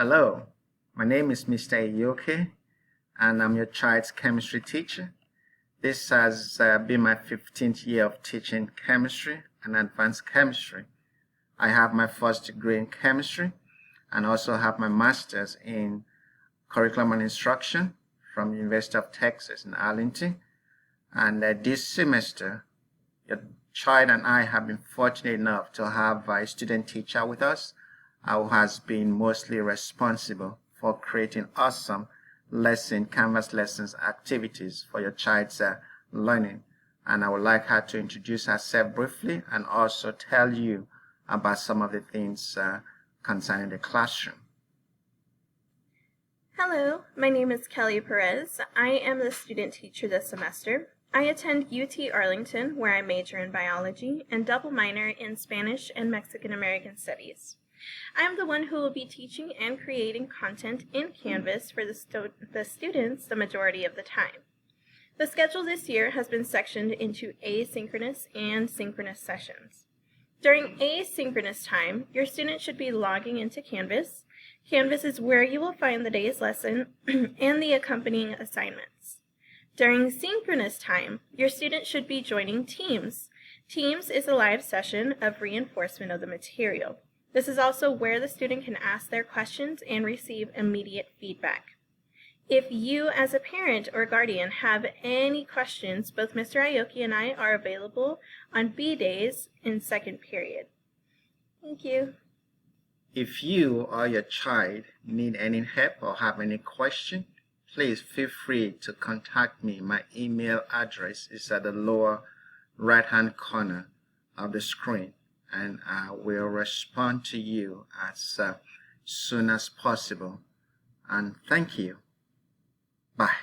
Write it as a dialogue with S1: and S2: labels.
S1: Hello, my name is Mr. Iyoke, and I'm your child's chemistry teacher. This has been my 15th year of teaching chemistry and advanced chemistry. I have my first degree in chemistry and also have my master's in curriculum and instruction from University of Texas in Arlington. And this semester, your child and I have been fortunate enough to have a student teacher with us who has been mostly responsible for creating awesome Canvas lessons activities for your child's learning. And I would like her to introduce herself briefly and also tell you about some of the things concerning the classroom.
S2: Hello, my name is Kelly Perez. I am the student teacher this semester. I attend UT Arlington, where I major in biology and double minor in Spanish and Mexican American Studies. I am the one who will be teaching and creating content in Canvas for the students the majority of the time. The schedule this year has been sectioned into asynchronous and synchronous sessions. During asynchronous time, your student should be logging into Canvas. Canvas is where you will find the day's lesson and the accompanying assignments. During synchronous time, your student should be joining Teams. Teams is a live session of reinforcement of the material. This is also where the student can ask their questions and receive immediate feedback. If you as a parent or guardian have any questions, both Mr. Aoki and I are available on B days in second period. Thank you.
S1: If you or your child need any help or have any question, please feel free to contact me. My email address is at the lower right-hand corner of the screen, and I will respond to you as soon as possible. And thank you. Bye.